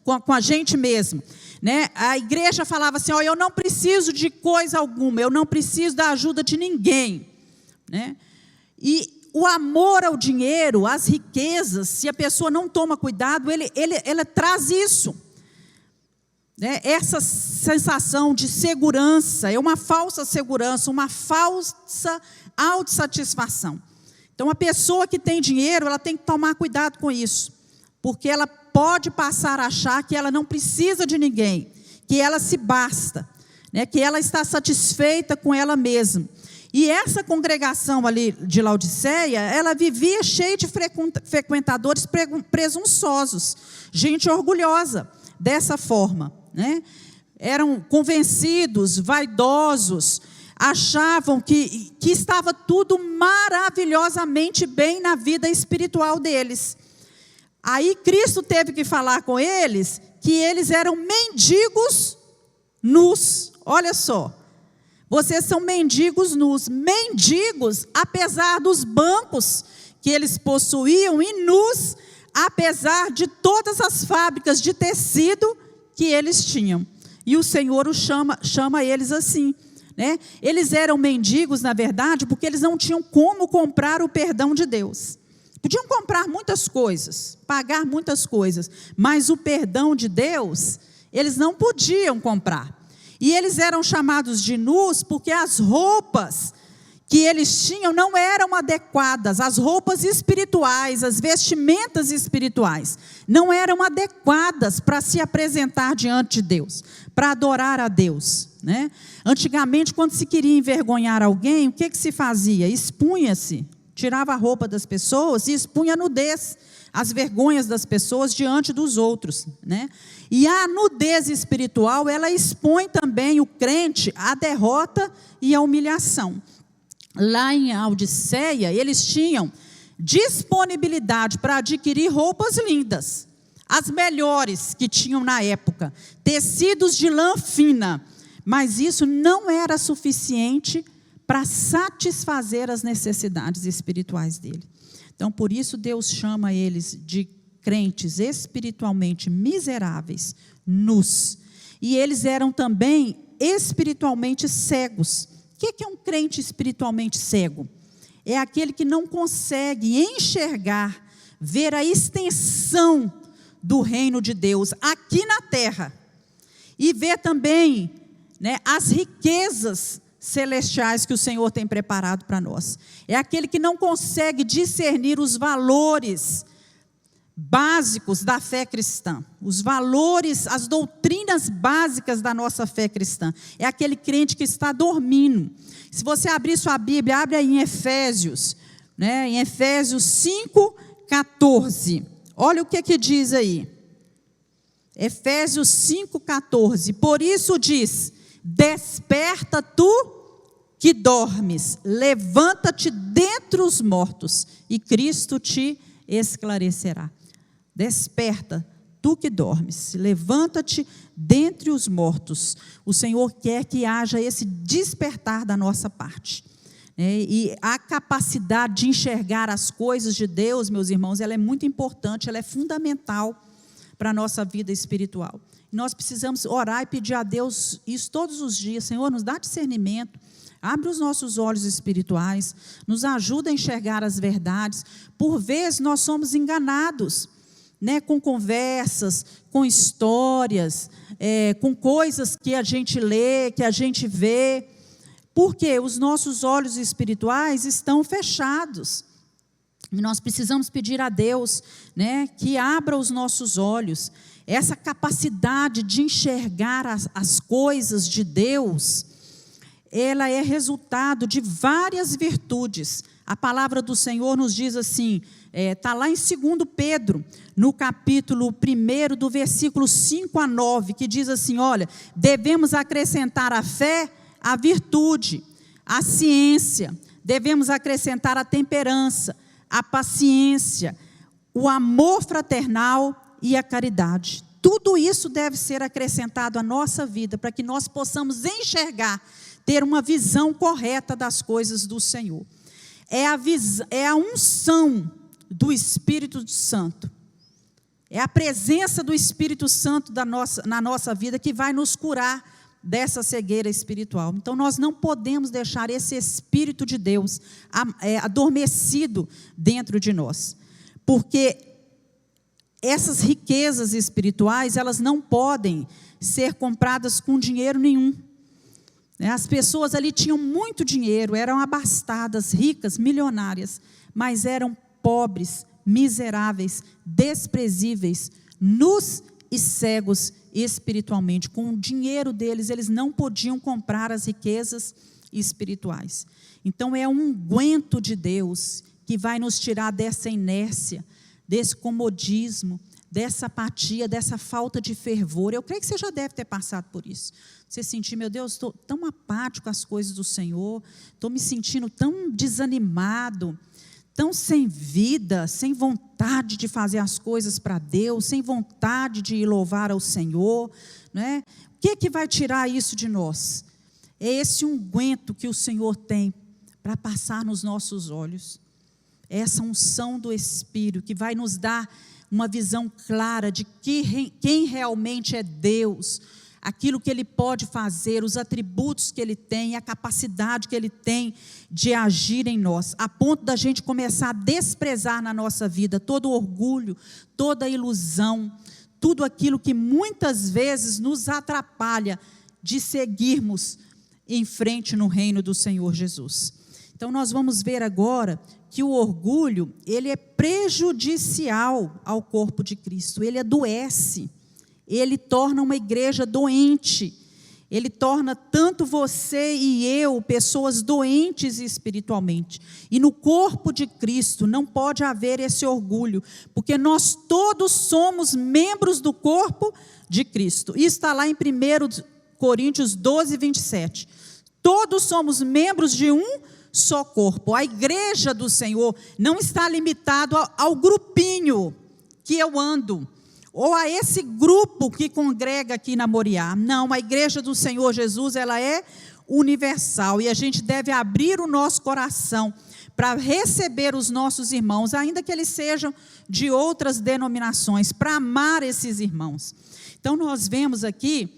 com a gente mesmo, né? A igreja falava assim, eu não preciso de coisa alguma, eu não preciso da ajuda de ninguém, né? E o amor ao dinheiro, às riquezas, se a pessoa não toma cuidado, ela traz isso. né, essa sensação de segurança, é uma falsa segurança, uma falsa autossatisfação. Então, a pessoa que tem dinheiro, ela tem que tomar cuidado com isso, porque ela pode passar a achar que ela não precisa de ninguém, que ela se basta, né, que ela está satisfeita com ela mesma. E essa congregação ali de Laodiceia, ela vivia cheia de frequentadores presunçosos, gente orgulhosa dessa forma, né? Eram convencidos, vaidosos, achavam que estava tudo maravilhosamente bem na vida espiritual deles. Aí Cristo teve que falar com eles que eles eram mendigos nus. Olha só, vocês são mendigos nus. Mendigos, apesar dos bancos que eles possuíam, e nus, apesar de todas as fábricas de tecido que eles tinham. E o Senhor chama eles assim, né? Eles eram mendigos, na verdade, porque eles não tinham como comprar o perdão de Deus. Podiam comprar muitas coisas, pagar muitas coisas, mas o perdão de Deus, eles não podiam comprar. E eles eram chamados de nus porque as roupas que eles tinham não eram adequadas, as roupas espirituais, as vestimentas espirituais, não eram adequadas para se apresentar diante de Deus, para adorar a Deus, né? Antigamente, quando se queria envergonhar alguém, o que se fazia? Expunha-se, tirava a roupa das pessoas e expunha a nudez, as vergonhas das pessoas diante dos outros, né? E a nudez espiritual, ela expõe também o crente à derrota e à humilhação. Lá em Laodiceia, eles tinham disponibilidade para adquirir roupas lindas, as melhores que tinham na época, tecidos de lã fina, mas isso não era suficiente para satisfazer as necessidades espirituais dele. Então, por isso Deus chama eles de crentes espiritualmente miseráveis, nus. E eles eram também espiritualmente cegos. O que é um crente espiritualmente cego? É aquele que não consegue enxergar, ver a extensão do reino de Deus aqui na terra. E ver também, né, as riquezas celestiais que o Senhor tem preparado para nós. É aquele que não consegue discernir os valores básicos da fé cristã, os valores, as doutrinas básicas da nossa fé cristã. É aquele crente que está dormindo. Se você abrir sua Bíblia, abre aí em Efésios, né, em Efésios 5:14. Olha o que diz aí. Efésios 5:14. Por isso diz: desperta tu que dormes, levanta-te dentre os mortos, e Cristo te esclarecerá. Desperta, tu que dormes, levanta-te dentre os mortos. O Senhor quer que haja esse despertar da nossa parte. E a capacidade de enxergar as coisas de Deus, meus irmãos, ela é muito importante, ela é fundamental para a nossa vida espiritual. Nós precisamos orar e pedir a Deus isso todos os dias. Senhor, nos dá discernimento, abre os nossos olhos espirituais, nos ajuda a enxergar as verdades. Por vezes nós somos enganados, né, com conversas, com histórias, com coisas que a gente lê, que a gente vê, porque os nossos olhos espirituais estão fechados. E nós precisamos pedir a Deus, né, que abra os nossos olhos. Essa capacidade de enxergar as coisas de Deus, ela é resultado de várias virtudes. A palavra do Senhor nos diz assim, está lá em 2 Pedro, no capítulo 1, do versículo 5-9, que diz assim, olha, devemos acrescentar à fé a virtude, a ciência, devemos acrescentar a temperança, a paciência, o amor fraternal e a caridade. Tudo isso deve ser acrescentado à nossa vida, para que nós possamos enxergar, ter uma visão correta das coisas do Senhor. É a unção do Espírito Santo, é a presença do Espírito Santo na nossa vida que vai nos curar dessa cegueira espiritual. Então nós não podemos deixar esse Espírito de Deus adormecido dentro de nós, porque essas riquezas espirituais, elas não podem ser compradas com dinheiro nenhum. As pessoas ali tinham muito dinheiro, eram abastadas, ricas, milionárias, mas eram pobres, miseráveis, desprezíveis, nus e cegos espiritualmente. Com o dinheiro deles, eles não podiam comprar as riquezas espirituais. Então é um unguento de Deus que vai nos tirar dessa inércia, desse comodismo, dessa apatia, dessa falta de fervor. Eu creio que você já deve ter passado por isso. Você sentir, meu Deus, estou tão apático às coisas do Senhor, estou me sentindo tão desanimado, tão sem vida, sem vontade de fazer as coisas para Deus, sem vontade de louvar ao Senhor, né? O que vai tirar isso de nós? É esse unguento que o Senhor tem para passar nos nossos olhos. Essa unção do Espírito que vai nos dar uma visão clara de quem realmente é Deus, aquilo que Ele pode fazer, os atributos que Ele tem, a capacidade que Ele tem de agir em nós, a ponto da gente começar a desprezar na nossa vida todo orgulho, toda ilusão, tudo aquilo que muitas vezes nos atrapalha de seguirmos em frente no reino do Senhor Jesus. Então nós vamos ver agora que o orgulho, ele é prejudicial ao corpo de Cristo, ele adoece, ele torna uma igreja doente, ele torna tanto você e eu, pessoas doentes espiritualmente, e no corpo de Cristo não pode haver esse orgulho, porque nós todos somos membros do corpo de Cristo, isso está lá em 1 Coríntios 12, 27, todos somos membros de um só corpo. A igreja do Senhor não está limitado ao grupinho que eu ando, ou a esse grupo que congrega aqui na Moriá. Não, a igreja do Senhor Jesus, ela é universal, e a gente deve abrir o nosso coração para receber os nossos irmãos, ainda que eles sejam de outras denominações, para amar esses irmãos. Então nós vemos aqui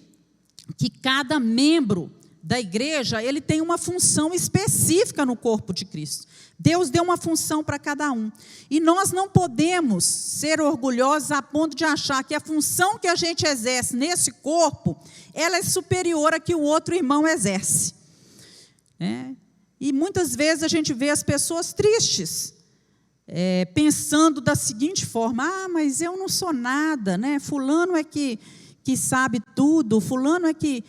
que cada membro da igreja, ele tem uma função específica no corpo de Cristo. Deus deu uma função para cada um. E nós não podemos ser orgulhosos a ponto de achar que a função que a gente exerce nesse corpo, ela é superior à que o outro irmão exerce. E muitas vezes a gente vê as pessoas tristes, pensando da seguinte forma: mas eu não sou nada, né? Fulano é que sabe tudo, fulano é que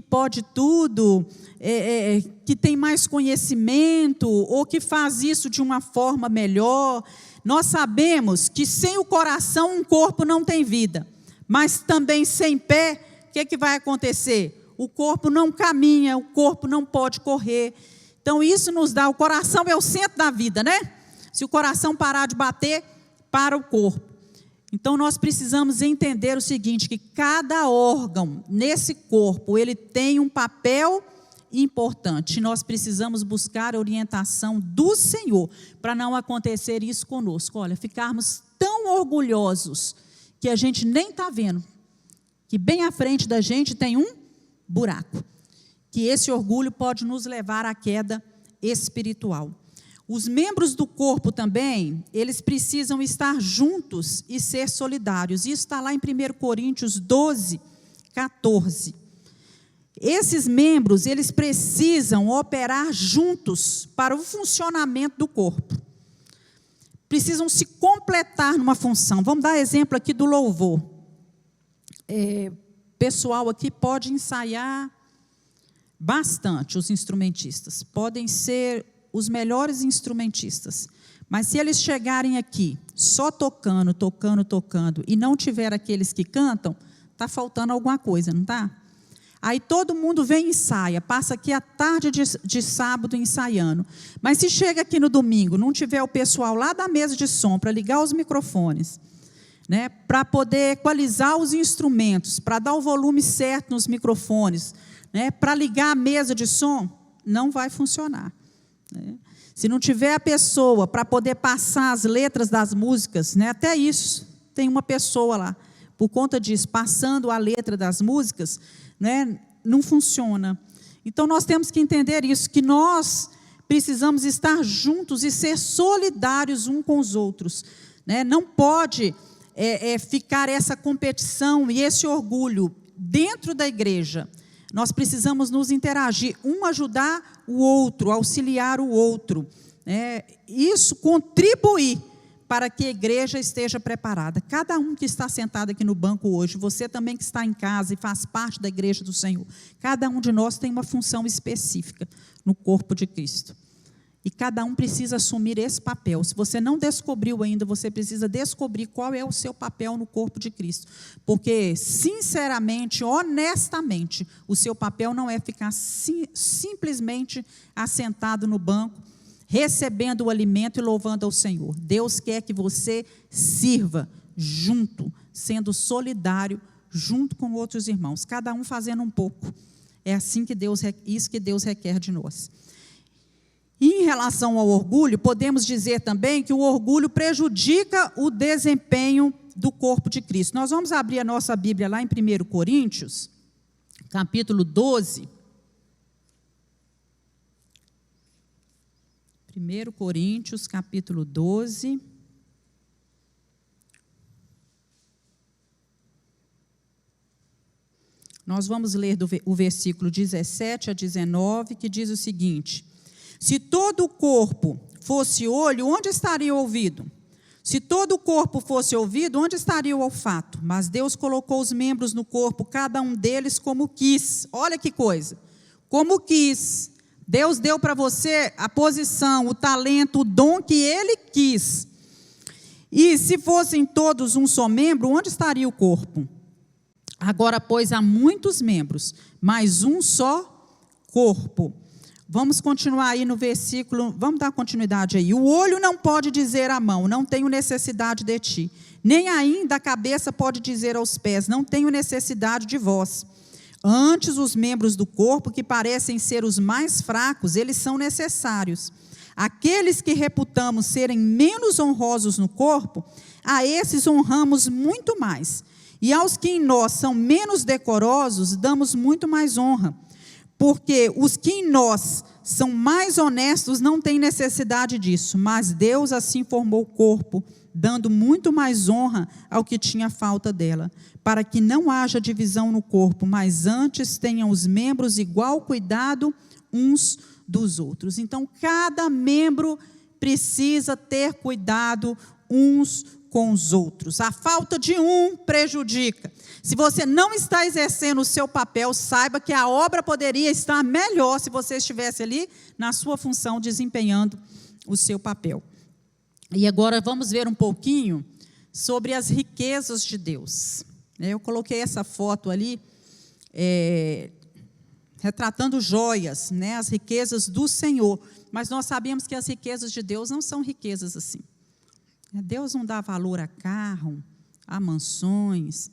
pode tudo, que tem mais conhecimento, ou que faz isso de uma forma melhor. Nós sabemos que sem o coração um corpo não tem vida, mas também sem pé, o que vai acontecer? O corpo não caminha, o corpo não pode correr. Então isso nos dá, o coração é o centro da vida, né? Se o coração parar de bater, para o corpo. Então nós precisamos entender o seguinte, que cada órgão nesse corpo, ele tem um papel importante. Nós precisamos buscar a orientação do Senhor, para não acontecer isso conosco. Olha, ficarmos tão orgulhosos, que a gente nem está vendo, que bem à frente da gente tem um buraco, que esse orgulho pode nos levar à queda espiritual. Os membros do corpo também, eles precisam estar juntos e ser solidários. Isso está lá em 1 Coríntios 12, 14. Esses membros, eles precisam operar juntos para o funcionamento do corpo. Precisam se completar numa função. Vamos dar exemplo aqui do louvor. Pessoal aqui pode ensaiar bastante, os instrumentistas. Podem ser os melhores instrumentistas, mas se eles chegarem aqui só tocando, e não tiver aqueles que cantam, está faltando alguma coisa, não está? Aí todo mundo vem e ensaia, passa aqui a tarde de sábado ensaiando, mas se chega aqui no domingo, não tiver o pessoal lá da mesa de som para ligar os microfones, né, para poder equalizar os instrumentos, para dar o volume certo nos microfones, né, para ligar a mesa de som, não vai funcionar. Se não tiver a pessoa para poder passar as letras das músicas, né, até isso, tem uma pessoa lá, por conta disso, passando a letra das músicas, né, não funciona. Então nós temos que entender isso, que nós precisamos estar juntos e ser solidários uns com os outros, né? Não pode ficar essa competição e esse orgulho dentro da igreja. Nós precisamos nos interagir, um ajudar o outro, auxiliar o outro. Isso contribuir para que a igreja esteja preparada. Cada um que está sentado aqui no banco hoje, você também que está em casa e faz parte da igreja do Senhor, cada um de nós tem uma função específica no corpo de Cristo. E cada um precisa assumir esse papel. Se você não descobriu ainda, você precisa descobrir qual é o seu papel no corpo de Cristo. Porque, sinceramente, honestamente, o seu papel não é ficar simplesmente assentado no banco, recebendo o alimento e louvando ao Senhor. Deus quer que você sirva junto, sendo solidário, junto com outros irmãos, cada um fazendo um pouco. É assim que isso que Deus requer de nós. E em relação ao orgulho, podemos dizer também que o orgulho prejudica o desempenho do corpo de Cristo. Nós vamos abrir a nossa Bíblia lá em 1 Coríntios, capítulo 12. 1 Coríntios, capítulo 12. Nós vamos ler o versículo 17 a 19, que diz o seguinte: se todo o corpo fosse olho, onde estaria o ouvido? Se todo o corpo fosse ouvido, onde estaria o olfato? Mas Deus colocou os membros no corpo, cada um deles como quis. Olha que coisa, como quis. Deus deu para você a posição, o talento, o dom que Ele quis. E se fossem todos um só membro, onde estaria o corpo? Agora, pois, há muitos membros, mas um só corpo. Vamos continuar aí no versículo, vamos dar continuidade aí. O olho não pode dizer à mão, não tenho necessidade de ti. Nem ainda a cabeça pode dizer aos pés, não tenho necessidade de vós. Antes, os membros do corpo, que parecem ser os mais fracos, eles são necessários. Aqueles que reputamos serem menos honrosos no corpo, a esses honramos muito mais. E aos que em nós são menos decorosos, damos muito mais honra. Porque os que em nós são mais honestos não têm necessidade disso, mas Deus assim formou o corpo, dando muito mais honra ao que tinha falta dela, para que não haja divisão no corpo, mas antes tenham os membros igual cuidado uns dos outros. Então, cada membro precisa ter cuidado uns com os outros. A falta de um prejudica. Se você não está exercendo o seu papel, saiba que a obra poderia estar melhor se você estivesse ali na sua função, desempenhando o seu papel. E agora vamos ver um pouquinho sobre as riquezas de Deus. Eu coloquei essa foto ali, retratando joias, as riquezas do Senhor. Mas nós sabemos que as riquezas de Deus não são riquezas assim. Deus não dá valor a carro, a mansões,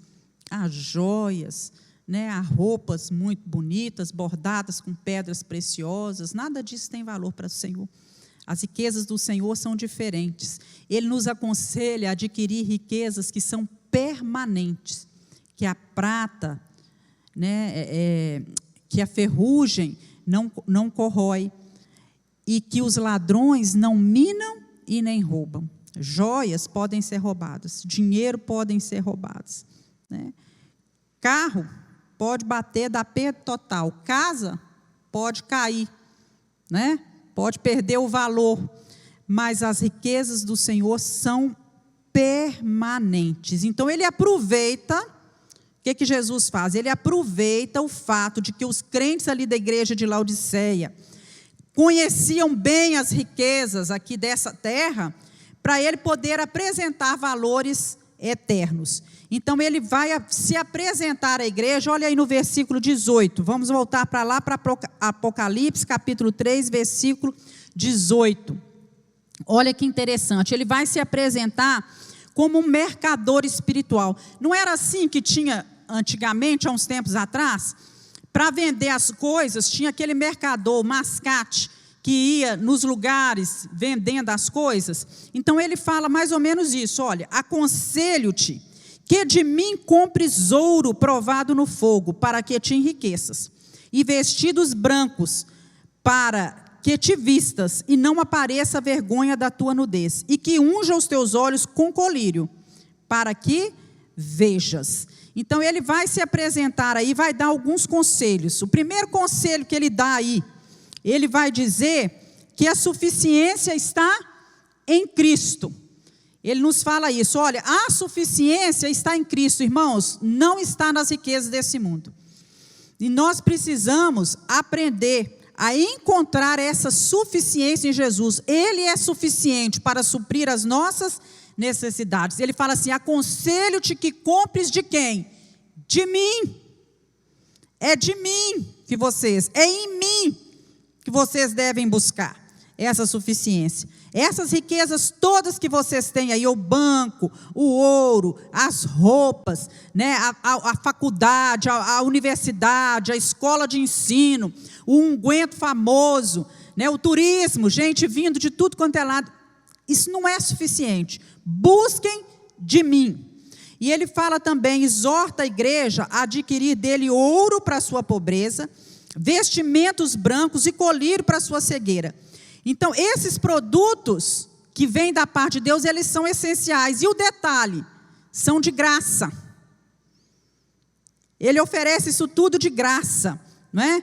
a joias, a roupas muito bonitas, bordadas com pedras preciosas. Nada disso tem valor para o Senhor. As riquezas do Senhor são diferentes. Ele nos aconselha a adquirir riquezas que são permanentes, que a prata, que a ferrugem não corrói, e que os ladrões não minam e nem roubam. Joias podem ser roubadas, dinheiro podem ser roubados, Carro pode bater, dar perda total, casa pode cair, pode perder o valor, mas as riquezas do Senhor são permanentes. Então ele aproveita, o que Jesus faz? Ele aproveita o fato de que os crentes ali da igreja de Laodiceia conheciam bem as riquezas aqui dessa terra, para ele poder apresentar valores eternos. Então ele vai se apresentar à igreja. Olha aí no versículo 18, vamos voltar para lá, para Apocalipse, capítulo 3, versículo 18. Olha que interessante, ele vai se apresentar como um mercador espiritual. Não era assim que tinha antigamente, há uns tempos atrás? Para vender as coisas, tinha aquele mercador, mascate, que ia nos lugares vendendo as coisas. Então ele fala mais ou menos isso: olha, aconselho-te que de mim compres ouro provado no fogo, para que te enriqueças, e vestidos brancos, para que te vistas, e não apareça a vergonha da tua nudez, e que unja os teus olhos com colírio, para que vejas. Então ele vai se apresentar aí, vai dar alguns conselhos. O primeiro conselho que ele dá aí, ele vai dizer que a suficiência está em Cristo. Ele nos fala isso, olha, a suficiência está em Cristo, irmãos, não está nas riquezas desse mundo. E nós precisamos aprender a encontrar essa suficiência em Jesus. Ele é suficiente para suprir as nossas necessidades. Ele fala assim: aconselho-te que compres de quem? De mim. É de mim que vocês, é em mim que vocês devem buscar essa suficiência. Essas riquezas todas que vocês têm aí, o banco, o ouro, as roupas, né, a faculdade, a universidade, a escola de ensino, o unguento famoso, né, o turismo, gente vindo de tudo quanto é lado, isso não é suficiente. Busquem de mim. E ele fala também, exorta a igreja a adquirir dele ouro para a sua pobreza, vestimentos brancos e colírio para a sua cegueira. Então, esses produtos que vêm da parte de Deus, eles são essenciais. E o detalhe, são de graça. Ele oferece isso tudo de graça, não é?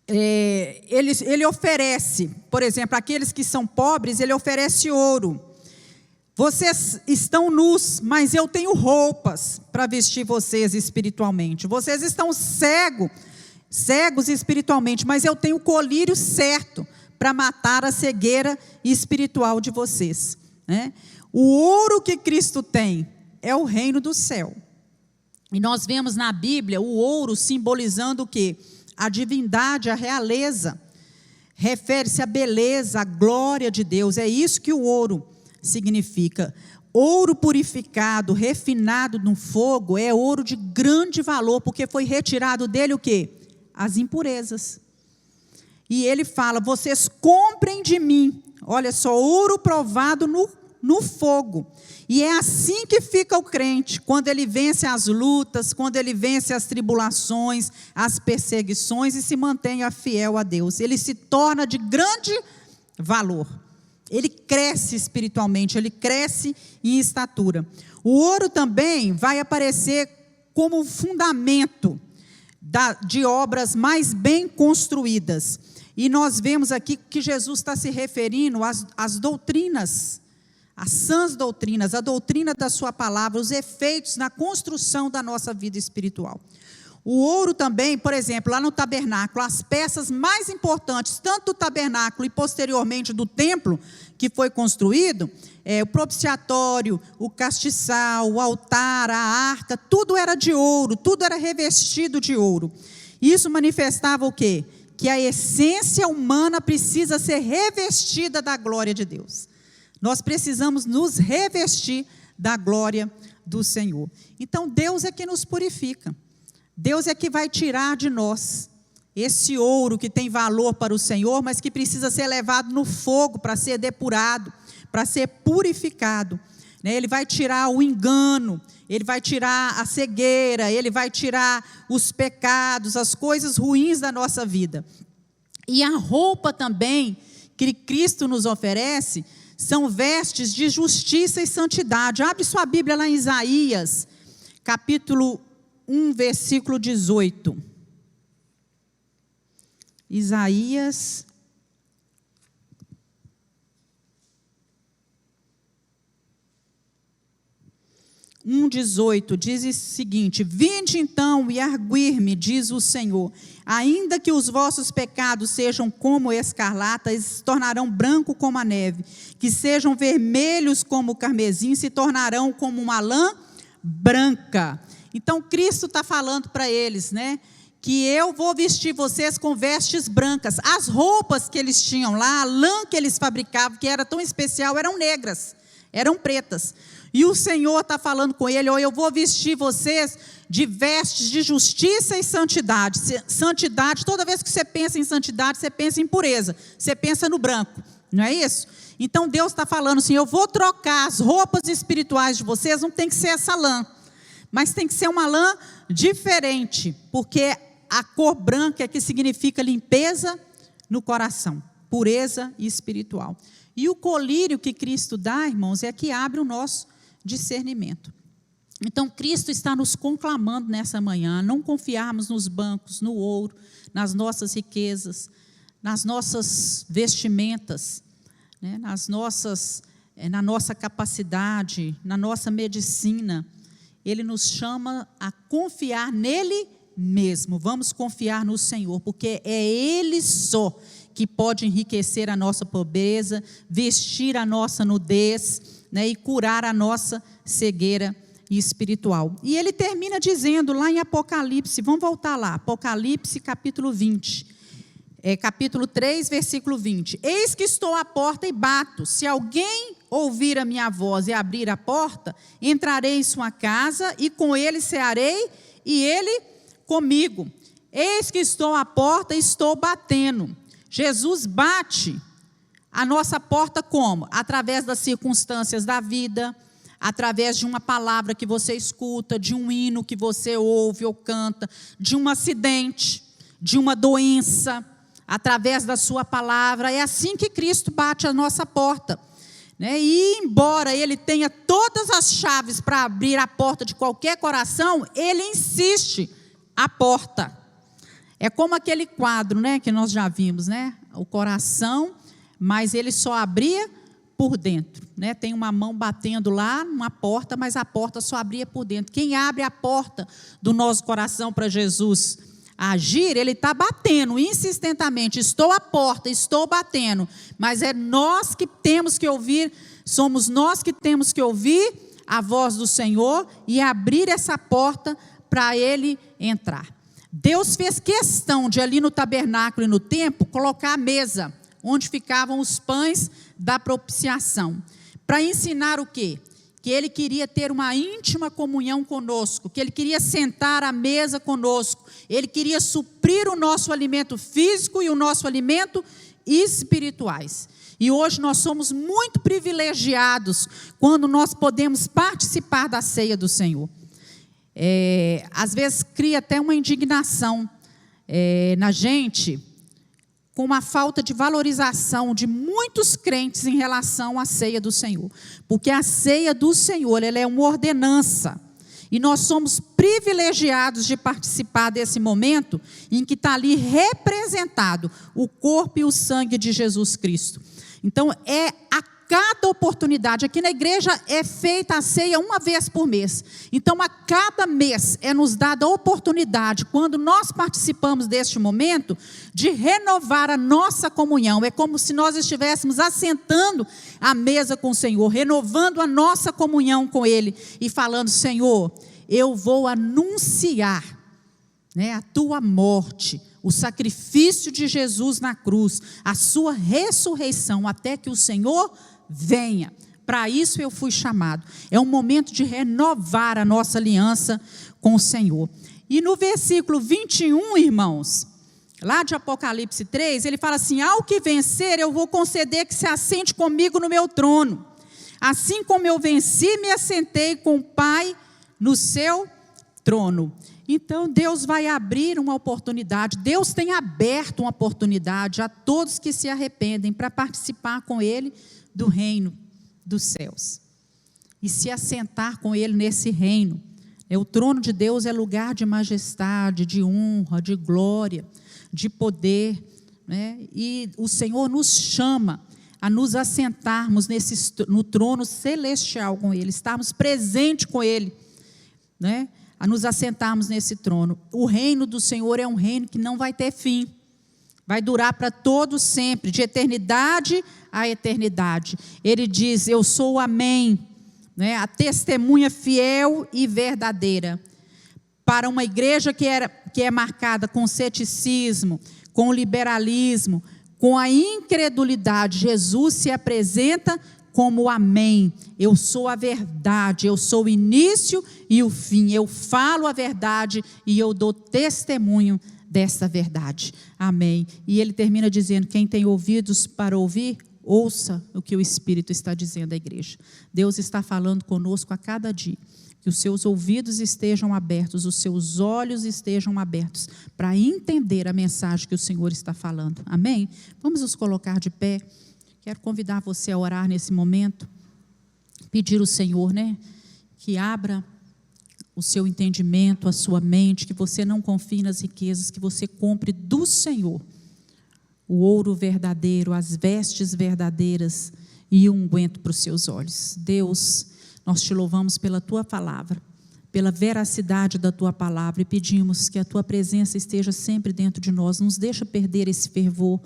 Ele oferece, por exemplo, aqueles que são pobres, ele oferece ouro. Vocês estão nus, mas eu tenho roupas para vestir vocês espiritualmente. Vocês estão cegos espiritualmente, mas eu tenho o colírio certo para matar a cegueira espiritual de vocês, né? O ouro que Cristo tem é o reino do céu. E nós vemos na Bíblia o ouro simbolizando o quê? A divindade, a realeza. Refere-se à beleza, à glória de Deus. É isso que o ouro significa. Ouro purificado, refinado no fogo, é ouro de grande valor, porque foi retirado dele o quê? As impurezas. E ele fala, vocês comprem de mim, olha só, ouro provado no fogo. E é assim que fica o crente, quando ele vence as lutas, quando ele vence as tribulações, as perseguições e se mantém fiel a Deus. Ele se torna de grande valor. Ele cresce espiritualmente, ele cresce em estatura. O ouro também vai aparecer como fundamento de obras mais bem construídas. E nós vemos aqui que Jesus está se referindo às doutrinas, às sãs doutrinas, a doutrina da sua palavra, os efeitos na construção da nossa vida espiritual. O ouro também, por exemplo, lá no tabernáculo, as peças mais importantes, tanto do tabernáculo e posteriormente do templo que foi construído, o propiciatório, o castiçal, o altar, a arca, tudo era de ouro, tudo era revestido de ouro. Isso manifestava o quê? Que a essência humana precisa ser revestida da glória de Deus. Nós precisamos nos revestir da glória do Senhor. Então, Deus é que nos purifica. Deus é que vai tirar de nós esse ouro que tem valor para o Senhor, mas que precisa ser levado no fogo para ser depurado, para ser purificado. Ele vai tirar o engano, ele vai tirar a cegueira, ele vai tirar os pecados, as coisas ruins da nossa vida. E a roupa também que Cristo nos oferece são vestes de justiça e santidade. Abre sua Bíblia lá em Isaías, capítulo 1, versículo 18. Isaías 1,18 diz o seguinte: vinde então e arguir-me, diz o Senhor, ainda que os vossos pecados sejam como escarlata, eles se tornarão branco como a neve, que sejam vermelhos como o carmesim, se tornarão como uma lã branca. Então Cristo está falando para eles, né? Que eu vou vestir vocês com vestes brancas. As roupas que eles tinham lá, a lã que eles fabricavam, que era tão especial, eram negras, eram pretas. E o Senhor está falando com ele: eu vou vestir vocês de vestes de justiça e santidade. Santidade, toda vez que você pensa em santidade, você pensa em pureza, você pensa no branco, não é isso? Então Deus está falando assim: eu vou trocar as roupas espirituais de vocês, não tem que ser essa lã, mas tem que ser uma lã diferente, porque a cor branca é que significa limpeza no coração, pureza espiritual. E o colírio que Cristo dá, irmãos, é que abre o nosso discernimento. Então, Cristo está nos conclamando nessa manhã a não confiarmos nos bancos, no ouro, nas nossas riquezas, nas nossas vestimentas, né, na nossa capacidade, na nossa medicina. Ele nos chama a confiar nele mesmo. Vamos confiar no Senhor, porque é Ele só que pode enriquecer a nossa pobreza, vestir a nossa nudez, né, e curar a nossa cegueira espiritual. E ele termina dizendo lá em Apocalipse, vamos voltar lá, Apocalipse capítulo 20, capítulo 3, versículo 20. Eis que estou à porta e bato, se alguém ouvir a minha voz e abrir a porta, entrarei em sua casa e com ele cearei e ele comigo. Eis que estou à porta e estou batendo. Jesus bate a nossa porta como? Através das circunstâncias da vida, através de uma palavra que você escuta, de um hino que você ouve ou canta, de um acidente, de uma doença, através da sua palavra. É assim que Cristo bate a nossa porta, né? E embora Ele tenha todas as chaves para abrir a porta de qualquer coração, Ele insiste à porta. É como aquele quadro, né, que nós já vimos, né? O coração, mas Ele só abria por dentro, né? Tem uma mão batendo lá numa porta, mas a porta só abria por dentro. Quem abre a porta do nosso coração para Jesus agir, Ele está batendo insistentemente. Estou à porta, estou batendo, mas é nós que temos que ouvir, somos nós que temos que ouvir a voz do Senhor e abrir essa porta para Ele entrar. Deus fez questão de ali no tabernáculo e no templo colocar a mesa onde ficavam os pães da propiciação, para ensinar o quê? Que Ele queria ter uma íntima comunhão conosco, que Ele queria sentar à mesa conosco, Ele queria suprir o nosso alimento físico e o nosso alimento espirituais. E hoje nós somos muito privilegiados quando nós podemos participar da ceia do Senhor. Às vezes cria até uma indignação na gente, com uma falta de valorização de muitos crentes em relação à ceia do Senhor. Porque a ceia do Senhor, ela é uma ordenança. E nós somos privilegiados de participar desse momento em que está ali representado o corpo e o sangue de Jesus Cristo. Então, a cada oportunidade, aqui na igreja é feita a ceia uma vez por mês. Então, a cada mês é nos dada a oportunidade, quando nós participamos deste momento, de renovar a nossa comunhão. É como se nós estivéssemos assentando à mesa com o Senhor, renovando a nossa comunhão com Ele e falando: Senhor, eu vou anunciar, né, a tua morte, o sacrifício de Jesus na cruz, a sua ressurreição, até que o Senhor venha. Para isso eu fui chamado. É um momento de renovar a nossa aliança com o Senhor. E no versículo 21, irmãos, lá de Apocalipse 3, ele fala assim: ao que vencer, eu vou conceder que se assente comigo no meu trono. Assim como eu venci, me assentei com o Pai no seu trono. Então Deus vai abrir uma oportunidade, Deus tem aberto uma oportunidade a todos que se arrependem para participar com Ele do reino dos céus e se assentar com Ele nesse reino. O trono de Deus é lugar de majestade, de honra, de glória, de poder, né? E o Senhor nos chama a nos assentarmos no trono celestial com Ele, estarmos presentes com Ele, né? A nos assentarmos nesse trono. O reino do Senhor é um reino que não vai ter fim, vai durar para todo sempre, de eternidade a eternidade. Ele diz: eu sou o Amém, né? A testemunha fiel e verdadeira. Para uma igreja que é marcada com ceticismo, com liberalismo, com a incredulidade, Jesus se apresenta como o Amém. Eu sou a verdade, eu sou o início e o fim. Eu falo a verdade e eu dou testemunho desta verdade. Amém. E ele termina dizendo: quem tem ouvidos para ouvir, ouça o que o Espírito está dizendo à igreja. Deus está falando conosco a cada dia. Que os seus ouvidos estejam abertos, os seus olhos estejam abertos para entender a mensagem que o Senhor está falando. Amém? Vamos nos colocar de pé. Quero convidar você a orar nesse momento, pedir ao Senhor, que abra o seu entendimento, a sua mente, que você não confie nas riquezas, que você compre do Senhor o ouro verdadeiro, as vestes verdadeiras e o unguento para os seus olhos. Deus, nós te louvamos pela tua palavra, pela veracidade da tua palavra, e pedimos que a tua presença esteja sempre dentro de nós. Não nos deixa perder esse fervor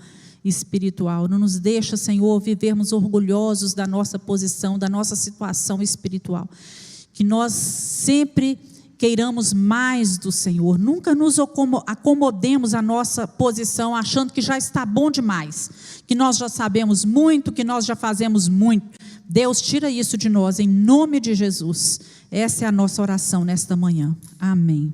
espiritual, não nos deixa, Senhor, vivermos orgulhosos da nossa posição, da nossa situação espiritual. Que nós sempre queiramos mais do Senhor, nunca nos acomodemos à nossa posição, achando que já está bom demais, que nós já sabemos muito, que nós já fazemos muito. Deus, tira isso de nós, em nome de Jesus. Essa é a nossa oração nesta manhã. Amém.